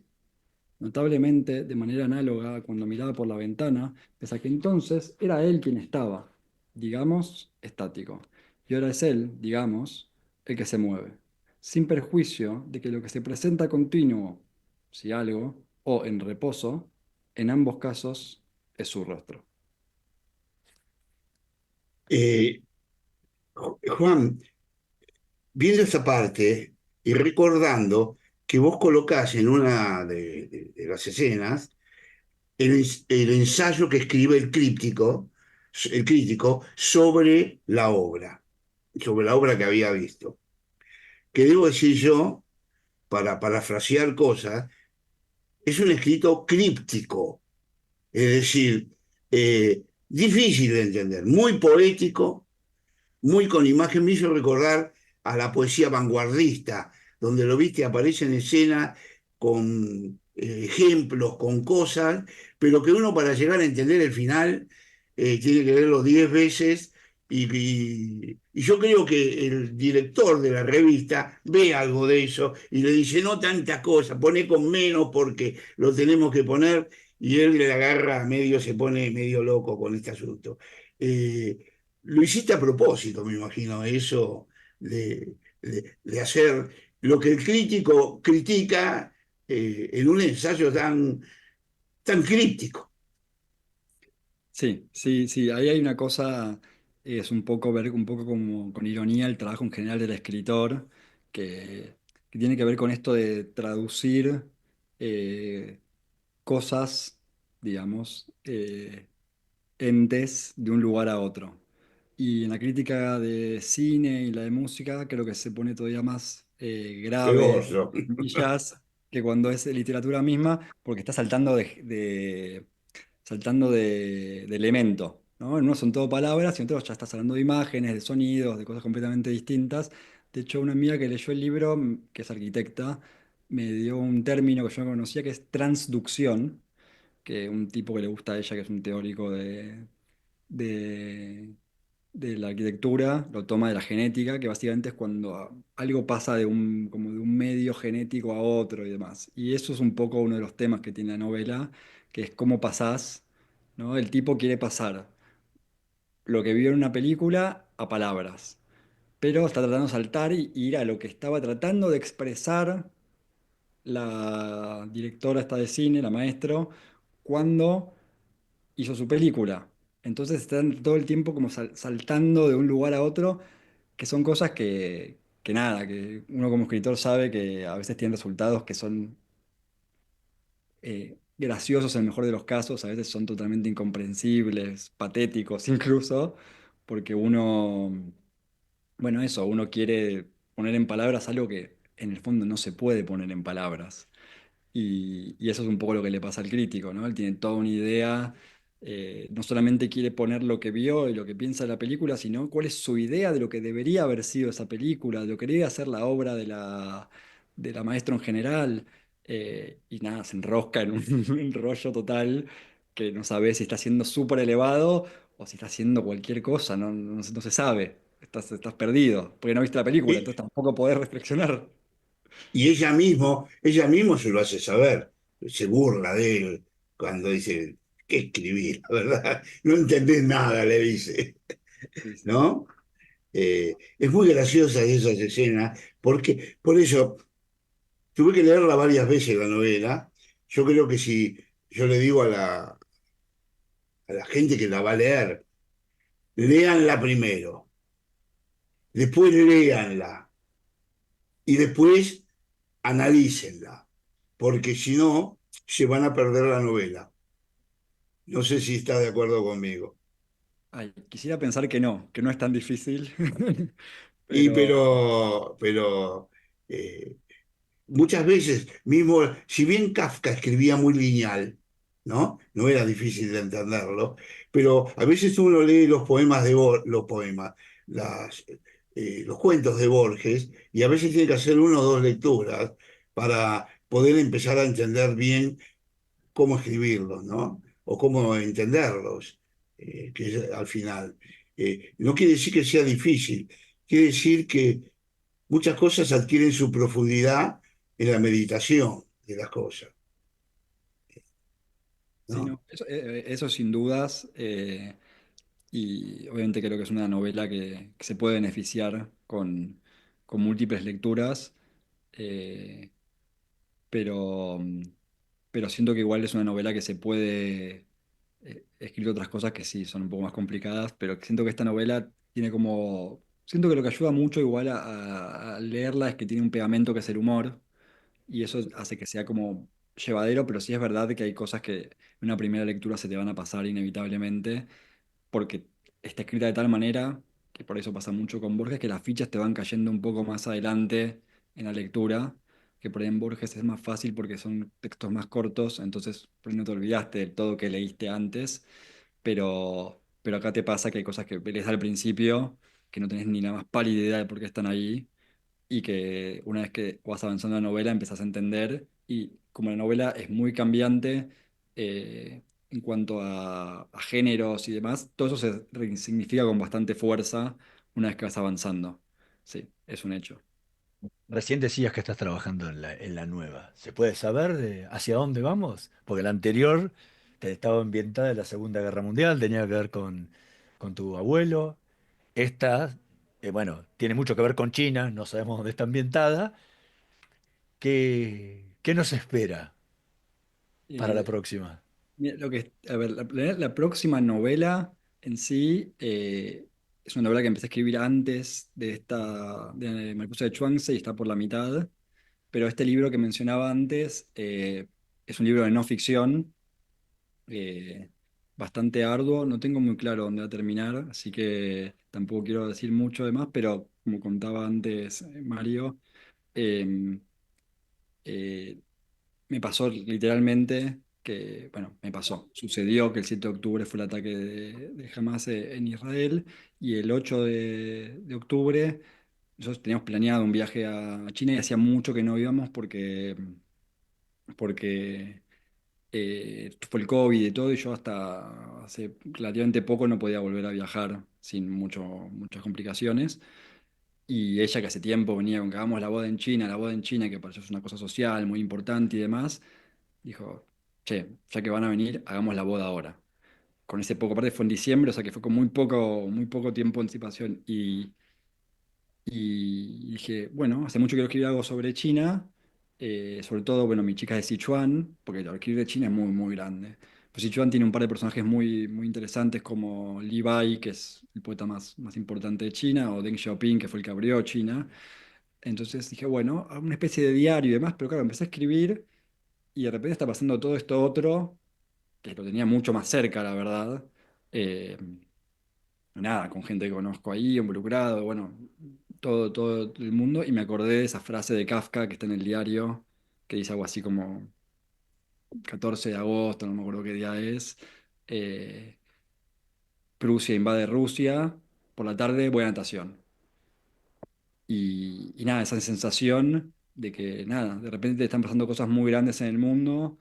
Notablemente, de manera análoga a cuando miraba por la ventana, pese a que entonces era él quien estaba, digamos, estático. Y ahora es él, digamos, el que se mueve, sin perjuicio de que lo que se presenta continuo, si algo, o en reposo, en ambos casos, es su rostro. Eh, Juan, viendo esa parte y recordando que vos colocás en una de las escenas el ensayo que escribe el crítico sobre la obra que había visto. Que debo decir yo, para parafrasear cosas, es un escrito críptico, es decir, difícil de entender, muy poético, muy con imagen. Me hizo recordar a la poesía vanguardista, donde lo viste aparece en escena con ejemplos, con cosas, pero que uno para llegar a entender el final tiene que verlo 10 veces y yo creo que el director de la revista ve algo de eso y le dice, no tanta cosa, pone con menos porque lo tenemos que poner y él le agarra medio, se pone medio loco con este asunto. Eh, lo hiciste a propósito, me imagino, eso de hacer lo que el crítico critica en un ensayo tan críptico. Sí, sí, sí, ahí hay una cosa, es un poco ver un poco como con ironía el trabajo en general del escritor, que tiene que ver con esto de traducir eh, cosas, digamos, entes de un lugar a otro. Y en la crítica de cine y la de música creo que se pone todavía más grave, Peor, ¿no? entre comillas, que cuando es literatura misma, porque está saltando de elemento, ¿no? En uno son todo palabras y en otros ya estás hablando de imágenes, de sonidos, de cosas completamente distintas. De hecho, una amiga que leyó el libro, que es arquitecta, me dio un término que yo no conocía, que es transducción, que un tipo que le gusta a ella, que es un teórico de, de la arquitectura, lo toma de la genética, que básicamente es cuando algo pasa como de un medio genético a otro y demás. Y eso es un poco uno de los temas que tiene la novela, que es cómo pasás, ¿no? El tipo quiere pasar lo que vio en una película a palabras, pero está tratando de saltar y ir a lo que estaba tratando de expresar la directora esta de cine, la maestro, cuando hizo su película. Entonces están todo el tiempo como saltando de un lugar a otro, que son cosas que nada, que uno como escritor sabe que a veces tienen resultados que son graciosos en el mejor de los casos, a veces son totalmente incomprensibles, patéticos incluso, porque bueno, eso, uno quiere poner en palabras algo que en el fondo no se puede poner en palabras. Y eso es un poco lo que le pasa al crítico, ¿no? Él tiene toda una idea, no solamente quiere poner lo que vio y lo que piensa de la película, sino cuál es su idea de lo que debería haber sido esa película, de lo que debería ser la obra de la maestra en general. Y nada, se enrosca en un, un rollo total que no sabe si está siendo súper elevado o si está haciendo cualquier cosa, no se sabe. Estás perdido, porque no viste la película, Y, entonces tampoco podés reflexionar. y ella mismo se lo hace saber, se burla de él cuando dice, ¿qué escribí? La verdad, no entendés nada, le dice, Sí, sí. ¿no? Es muy graciosa esas escenas, porque por eso tuve que leerla varias veces la novela. Yo creo que si yo le digo a la gente que la va a leer, léanla primero, después léanla y después analícenla, porque si no, se van a perder la novela. No sé si está de acuerdo conmigo. Ay, quisiera pensar que no es tan difícil, Y pero eh, muchas veces, mismo, si bien Kafka escribía muy lineal, ¿no? No era difícil de entenderlo, pero a veces uno lee los poemas los poemas, las, los cuentos de Borges, y a veces tiene que hacer una o dos lecturas para poder empezar a entender bien cómo escribirlos, ¿no? O cómo entenderlos, que es al final. No quiere decir que sea difícil, quiere decir que muchas cosas adquieren su profundidad en la meditación de las cosas, sí, ¿no? no, eso sin dudas, y obviamente creo que es una novela que se puede beneficiar con múltiples lecturas, eh, pero, pero siento que igual es una novela que se puede escribir otras cosas que sí son un poco más complicadas, pero siento que esta novela tiene como... Siento que lo que ayuda mucho igual a leerla es que tiene un pegamento que es el humor, y eso hace que sea como llevadero, pero sí es verdad que hay cosas que en una primera lectura se te van a pasar inevitablemente, porque está escrita de tal manera, que por eso pasa mucho con Borges, que las fichas te van cayendo un poco más adelante en la lectura, que por ahí en Borges es más fácil porque son textos más cortos, entonces por ahí no te olvidaste del todo que leíste antes, pero acá te pasa que hay cosas que lees al principio, que no tenés ni la más pálida idea de por qué están ahí y que una vez que vas avanzando en la novela empiezas a entender Y como la novela es muy cambiante en cuanto a géneros y demás, todo eso se resignifica con bastante fuerza una vez que vas avanzando. Sí, es un hecho. Recién decías que estás trabajando en la nueva. ¿Se puede saber hacia dónde vamos? Porque la anterior estaba ambientada en la Segunda Guerra Mundial, tenía que ver con tu abuelo. Esta, bueno, tiene mucho que ver con China, no sabemos dónde está ambientada. ¿Qué nos espera para la Eh, próxima? Mira, a ver, la próxima novela en sí es una novela que empecé a escribir antes de Mariposa de Chuangce y está por la mitad, pero este libro que mencionaba antes es un libro de no ficción, eh, bastante arduo, no tengo muy claro dónde va a terminar, así que tampoco quiero decir mucho de más, pero como contaba antes Mario, eh, eh, me pasó literalmente que, bueno, me pasó. Sucedió que el 7 de octubre fue el ataque de Hamas en Israel y el 8 de octubre nosotros teníamos planeado un viaje a China y hacía mucho que no íbamos porque fue el COVID y todo y yo hasta hace relativamente poco no podía volver a viajar sin muchas complicaciones. Y ella que hace tiempo venía con que hagamos la boda en China, que para ellos es una cosa social muy importante y demás, dijo, che, ya que van a venir, hagamos la boda ahora. Con ese poco, aparte fue en diciembre, o sea que fue con muy poco tiempo de anticipación. Y dije, bueno, hace mucho que quiero escribir algo sobre China, sobre todo, bueno, mi chica es de Sichuan, porque lo escribir de China es muy grande. Pues Sichuan tiene un par de personajes muy interesantes como Li Bai, que es el poeta más importante de China, o Deng Xiaoping, que fue el que abrió China. Entonces dije, bueno, una especie de diario y demás, pero claro, empecé a escribir y de repente está pasando todo esto otro, que lo tenía mucho más cerca, la verdad. Eh, Nada, con gente que conozco ahí, involucrado, bueno, todo el mundo, y me acordé de esa frase de Kafka que está en el diario, que dice algo así como 14 de agosto, no me acuerdo qué día es, eh, Prusia invade Rusia, por la tarde voy a natación. Y nada, esa sensación de que nada, de repente te están pasando cosas muy grandes en el mundo,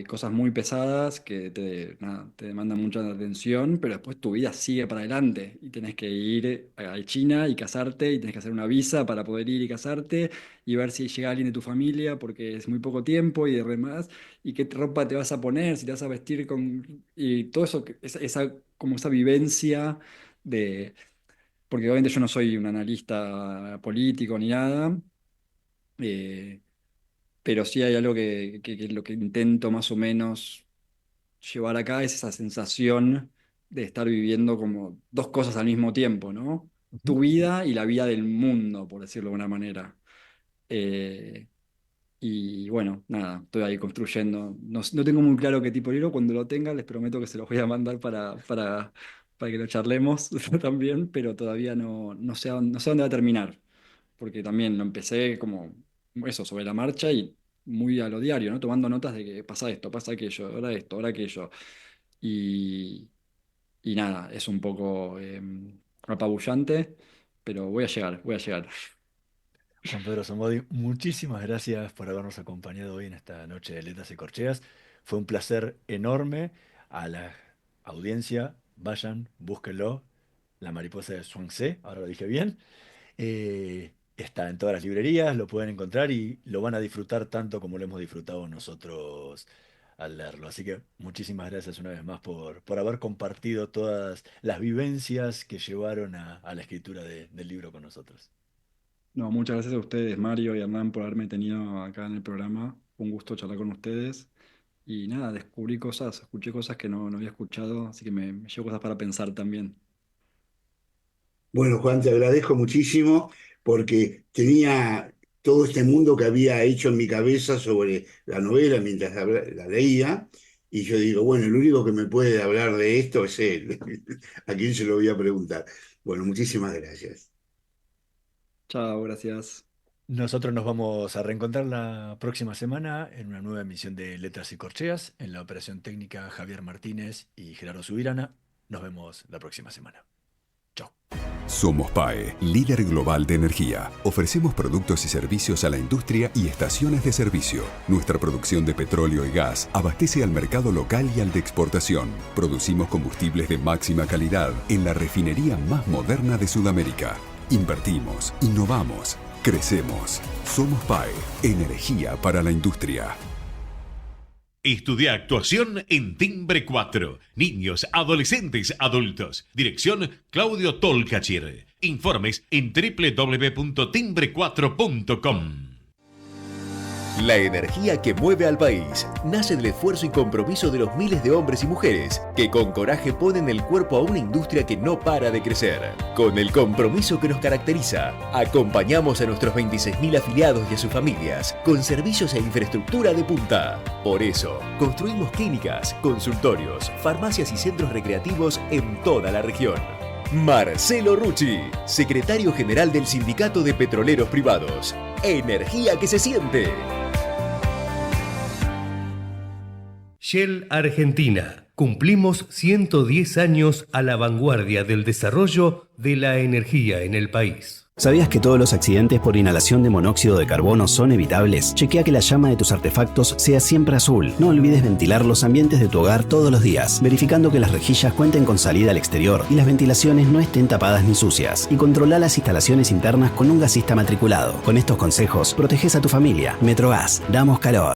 cosas muy pesadas que nada, te demandan mucha atención, pero después tu vida sigue para adelante y tenés que ir a China y casarte y tenés que hacer una visa para poder ir y casarte y ver si llega alguien de tu familia porque es muy poco tiempo y demás, y qué ropa te vas a poner, si te vas a vestir con... y todo eso, como esa vivencia porque obviamente yo no soy un analista político ni nada, eh, pero sí hay algo que lo que intento más o menos llevar acá es esa sensación de estar viviendo como dos cosas al mismo tiempo, ¿no? Ujú. Tu vida y la vida del mundo, por decirlo de una manera. Eh, y bueno, nada, estoy ahí construyendo. No tengo muy claro qué tipo de libro. Cuando lo tenga, les prometo que se los voy a mandar para que lo charlemos también, pero todavía no sé dónde va a terminar. Porque también lo empecé como eso, sobre la marcha y muy a lo diario, ¿no? Tomando notas de que pasa esto, pasa aquello, ahora esto, ahora aquello. Y, y nada, es un poco apabullante, pero voy a llegar, voy a llegar. Juan Pedro Somodi, muchísimas gracias por habernos acompañado hoy en esta noche de Letras y Corcheas. Fue un placer enorme. A la audiencia, vayan, búsquenlo. La mariposa de Zhuangzi, ahora lo dije bien. Está en todas las librerías, lo pueden encontrar y lo van a disfrutar tanto como lo hemos disfrutado nosotros al leerlo. Así que muchísimas gracias una vez más por haber compartido todas las vivencias que llevaron a la escritura del libro con nosotros. No, muchas gracias a ustedes, Mario y Hernán, por haberme tenido acá en el programa. Fue un gusto charlar con ustedes. Y nada, descubrí cosas, escuché cosas que no había escuchado, así que me llevo cosas para pensar también. Bueno, Juan, te agradezco muchísimo porque tenía todo este mundo que había hecho en mi cabeza sobre la novela mientras la leía, y yo digo, bueno, el único que me puede hablar de esto es él. ¿A quién se lo voy a preguntar? Bueno, muchísimas gracias. Chao, gracias. Nosotros nos vamos a reencontrar la próxima semana en una nueva emisión de Letras y Corcheas. En la operación técnica, Javier Martínez y Gerardo Subirana. Nos vemos la próxima semana. Chao. Somos PAE, líder global de energía. Ofrecemos productos y servicios a la industria y estaciones de servicio. Nuestra producción de petróleo y gas abastece al mercado local y al de exportación. Producimos combustibles de máxima calidad en la refinería más moderna de Sudamérica. Invertimos, innovamos, crecemos. Somos PAE, energía para la industria. Estudia actuación en Timbre 4. Niños, adolescentes, adultos. Dirección Claudio Tolcachir. Informes en www.timbre4.com. La energía que mueve al país nace del esfuerzo y compromiso de los miles de hombres y mujeres que con coraje ponen el cuerpo a una industria que no para de crecer. Con el compromiso que nos caracteriza, acompañamos a nuestros 26.000 afiliados y a sus familias con servicios e infraestructura de punta. Por eso, construimos clínicas, consultorios, farmacias y centros recreativos en toda la región. Marcelo Rucci, secretario general del Sindicato de Petroleros Privados. Energía que se siente. Shell Argentina. Cumplimos 110 años a la vanguardia del desarrollo de la energía en el país. ¿Sabías que todos los accidentes por inhalación de monóxido de carbono son evitables? Chequea que la llama de tus artefactos sea siempre azul. No olvides ventilar los ambientes de tu hogar todos los días, verificando que las rejillas cuenten con salida al exterior y las ventilaciones no estén tapadas ni sucias. Y controla las instalaciones internas con un gasista matriculado. Con estos consejos, proteges a tu familia. Metrogas, damos calor.